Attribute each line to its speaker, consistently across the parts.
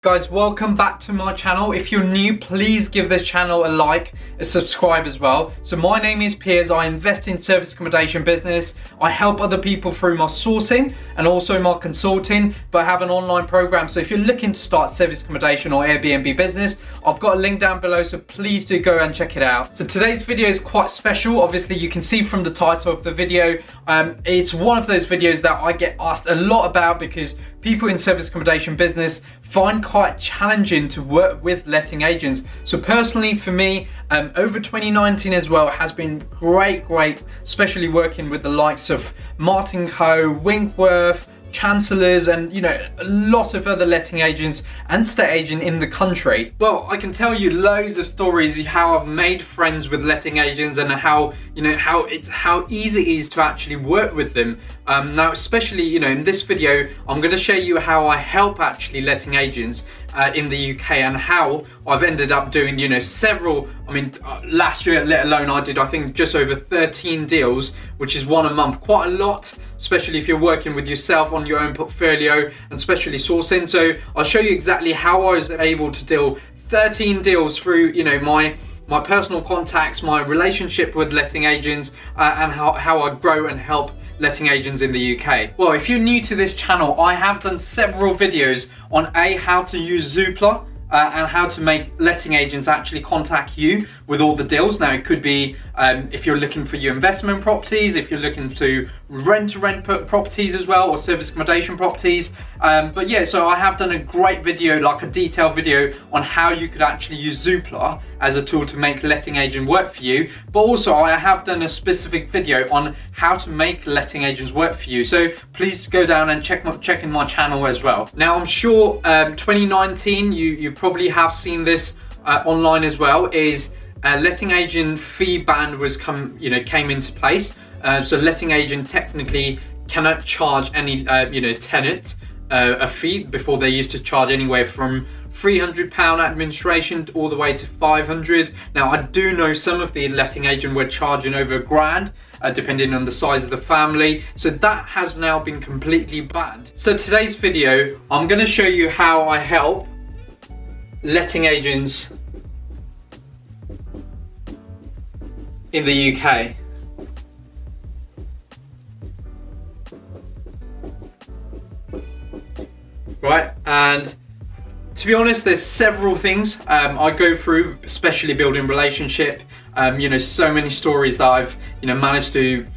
Speaker 1: Guys, welcome back to my channel. If you're new, please give this channel a like, a subscribe as well. So my name is Piers. I invest in service accommodation business. I help other people through my sourcing and also my consulting, but I have an online program. So if you're looking to start service accommodation or Airbnb business, I've got a link down below, so please do go and check it out. So today's video is quite special. Obviously you can see from the title of the video, it's one of those videos that I get asked a lot about because people in service accommodation business find quite challenging to work with letting agents. So personally for me, over 2019 as well has been great, especially working with the likes of Martin Co, Winkworth, Chancellors, and a lot of other letting agents and estate agents in the country. Well, I can tell you loads of stories how I've made friends with letting agents and how easy it is to actually work with them. Now, especially in this video, I'm going to show you how I help actually letting agents in the UK and how I've ended up doing several. Last year let alone I did, I think, just over 13 deals, which is one a month. Quite a lot, especially if you're working with yourself on your own portfolio and especially sourcing. So I'll show you exactly how I was able to deal 13 deals through my personal contacts, my relationship with letting agents, and how I grow and help letting agents in the UK. Well, if you're new to this channel, I have done several videos on how to use Zoopla and how to make letting agents actually contact you with all the deals. Now it could be if you're looking for your investment properties, if you're looking to rent properties as well, or service accommodation properties. But yeah, so I have done a great video, like a detailed video on how you could actually use Zoopla as a tool to make letting agent work for you. But also I have done a specific video on how to make letting agents work for you. So please go down and check in my channel as well. Now I'm sure 2019 you probably have seen this online as well, is letting agent fee ban came into place. So letting agent technically cannot charge any tenant a fee. Before they used to charge anywhere from £300 administration all the way to 500. Now I do know some of the letting agent were charging over £1,000 depending on the size of the family. So that has now been completely banned. So today's video, I'm going to show you how I help letting agents in the UK. Right, and to be honest, there's several things I go through, especially building relationship. So many stories that I've managed to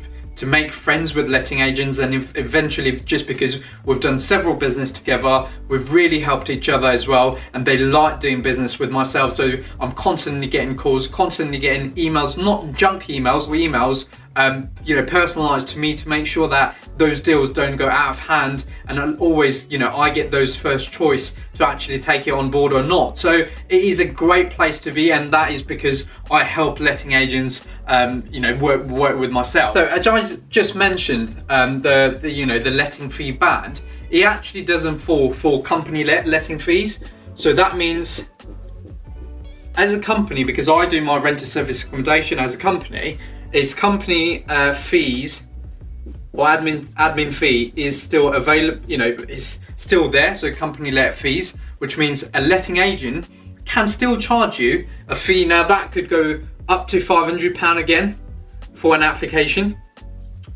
Speaker 1: make friends with letting agents, and eventually, just because we've done several business together, we've really helped each other as well, and they like doing business with myself. So I'm constantly getting calls, constantly getting emails, not junk emails, or emails personalized to me to make sure that those deals don't go out of hand, and I'll always I get those first choice to actually take it on board or not. So it is a great place to be, and that is because I help letting agents work with myself. So as I just mentioned, the letting fee ban, it actually doesn't fall for company letting fees. So that means as a company, because I do my rent to service accommodation as a company, its company fees or admin fee is still available, is still there. So company let fees, which means a letting agent can still charge you a fee. Now that could go up to £500 again for an application,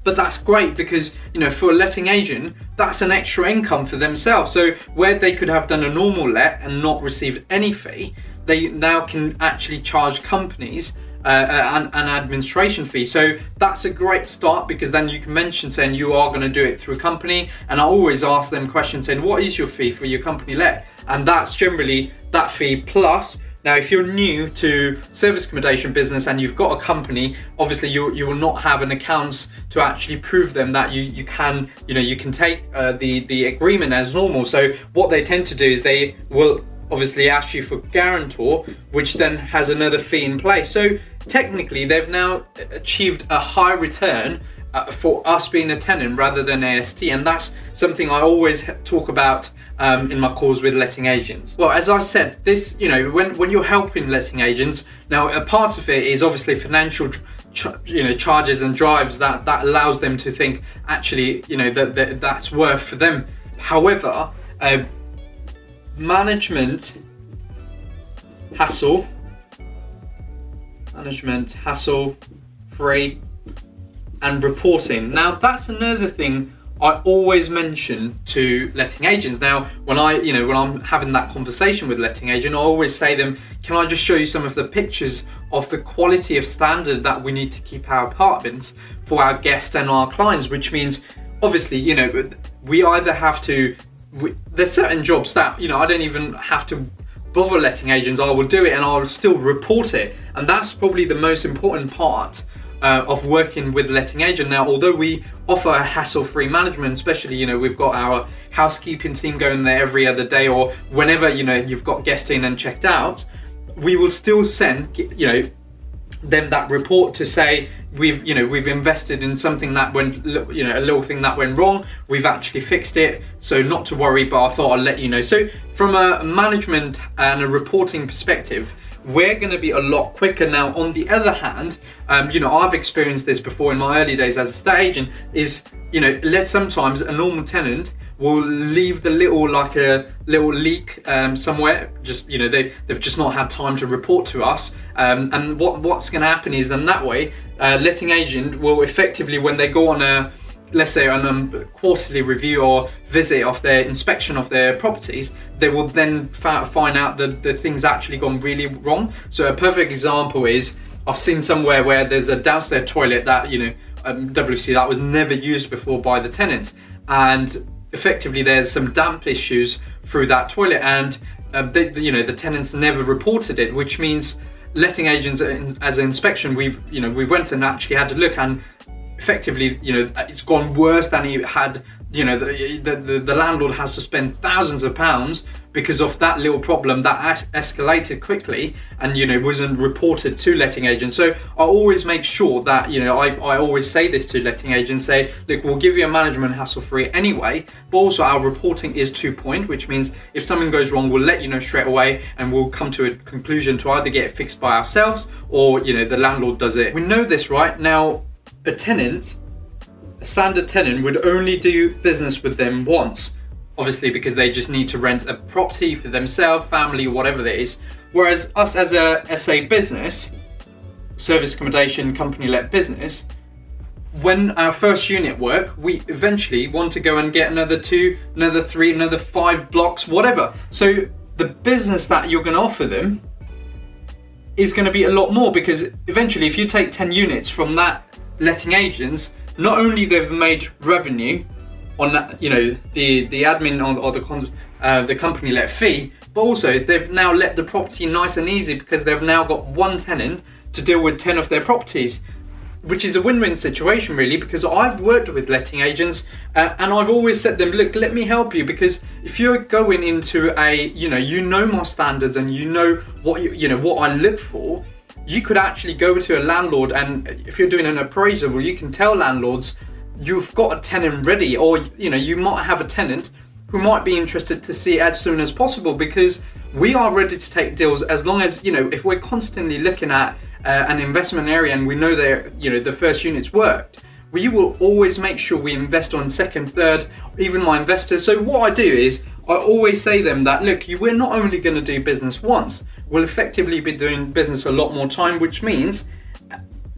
Speaker 1: but that's great because for a letting agent, that's an extra income for themselves. So where they could have done a normal let and not received any fee, they now can actually charge companies an administration fee. So that's a great start, because then you can mention saying you are going to do it through a company, and I always ask them questions saying, what is your fee for your company let? And that's generally that fee plus. Now if you're new to service accommodation business and you've got a company, obviously you will not have an accounts to actually prove them that you can take the agreement as normal. So what they tend to do is they will obviously ask you for guarantor, which then has another fee in place. So technically they've now achieved a high return for us being a tenant rather than AST, and that's something I always talk about in my calls with letting agents. Well, as I said, this when you're helping letting agents, now a part of it is obviously financial charges and drives that allows them to think actually that's worth for them. However, management hassle free and reporting. Now that's another thing I always mention to letting agents. Now when I'm having that conversation with letting agent, I always say to them, can I just show you some of the pictures of the quality of standard that we need to keep our apartments for our guests and our clients, which means obviously, we either have to, there's certain jobs that, I don't even have to bother letting agents. I will do it and I will still report it. And that's probably the most important part of working with letting agent. Now, although we offer a hassle-free management, especially, we've got our housekeeping team going there every other day or whenever, you've got guests in and checked out, we will still send, them that report to say, we've invested in something that went, a little thing that went wrong, we've actually fixed it, so not to worry, but I thought I'd let you know. So from a management and a reporting perspective, we're going to be a lot quicker. Now, on the other hand, I've experienced this before in my early days as a estate agent, is, sometimes a normal tenant will leave the little leak somewhere, just, they've just not had time to report to us. And what's going to happen is then that way, letting agent will effectively, when they go on let's say on a quarterly review or visit of their inspection of their properties, they will then find out that the thing's actually gone really wrong. So a perfect example is, I've seen somewhere where there's a downstairs toilet that, WC that was never used before by the tenant, and effectively there's some damp issues through that toilet, and the tenants never reported it, which means letting agents as an inspection, we went and actually had to look, and effectively, it's gone worse than it had. The landlord has to spend thousands of pounds because of that little problem that escalated quickly and wasn't reported to letting agents. So I always make sure that I always say this to letting agents, say, look, we'll give you a management hassle free anyway, but also our reporting is 2 point, which means if something goes wrong, we'll let you know straight away and we'll come to a conclusion to either get it fixed by ourselves or the landlord does it. We know this, right? Now, a standard tenant would only do business with them once, obviously because they just need to rent a property for themselves, family, whatever it is. Whereas us as a SA business, service accommodation company-led business, when our first unit work, we eventually want to go and get another 2, another 3, another 5 blocks, whatever. So the business that you're going to offer them is going to be a lot more, because eventually if you take 10 units from that letting agents, not only they've made revenue on that, the admin or the company let fee, but also they've now let the property nice and easy because they've now got one tenant to deal with 10 of their properties, which is a win-win situation really, because I've worked with letting agents and I've always said to them, look, let me help you, because if you're going into a, my standards and what what I look for, you could actually go to a landlord, and if you're doing an appraisal, well, you can tell landlords you've got a tenant ready, or you might have a tenant who might be interested to see it as soon as possible, because we are ready to take deals as long as if we're constantly looking at an investment area and we know that the first unit's worked, we will always make sure we invest on second, third, even my investors. So what I do is I always say to them that, look, we're not only going to do business once, we'll effectively be doing business a lot more time, which means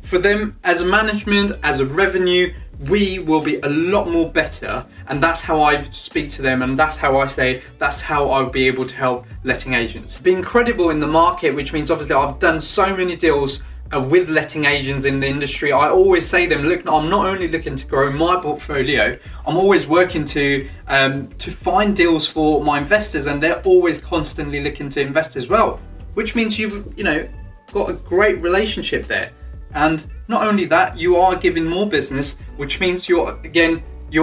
Speaker 1: for them as a management, as a revenue, we will be a lot more better. And that's how I speak to them, and that's how I say, that's how I'll be able to help letting agents. Being credible in the market, which means obviously I've done so many deals with letting agents in the industry. I always say to them, look, I'm not only looking to grow my portfolio, I'm always working to find deals for my investors, and they're always constantly looking to invest as well, which means you've got a great relationship there. And not only that, you are giving more business, which means you're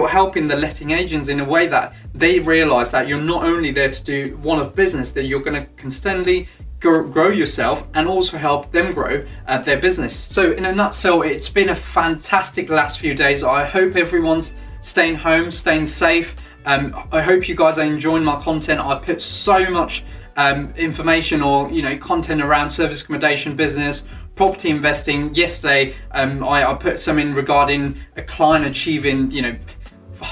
Speaker 1: helping the letting agents in a way that they realize that you're not only there to do one-off business, that you're going to constantly grow yourself and also help them grow their business. So in a nutshell, it's been a fantastic last few days. I hope everyone's staying home, staying safe. I hope you guys are enjoying my content. I put so much information or content around service accommodation business, property investing. Yesterday I put some in regarding a client achieving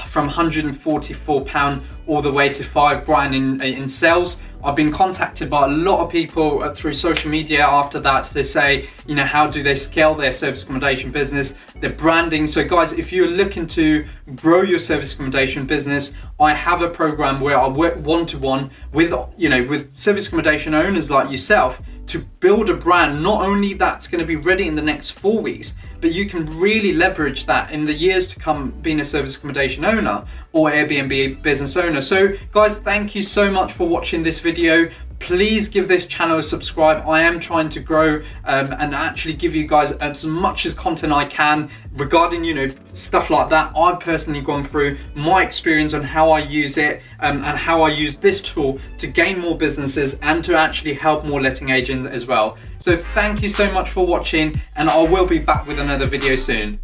Speaker 1: from £144 all the way to 5 grand in sales. I've been contacted by a lot of people through social media after that to say, you know, how do they scale their service accommodation business, their branding. So guys, if you're looking to grow your service accommodation business, I have a program where I work one-to-one with, you know, with service accommodation owners like yourself to build a brand, not only that's going to be ready in the next 4 weeks, but you can really leverage that in the years to come being a service accommodation owner or Airbnb business owner. So guys, thank you so much for watching this video. Please give this channel a subscribe. I am trying to grow and actually give you guys as much as content I can regarding, you know, stuff like that. I've personally gone through my experience on how I use it and how I use this tool to gain more businesses and to actually help more letting agents as well. So thank you so much for watching, and I will be back with another video soon.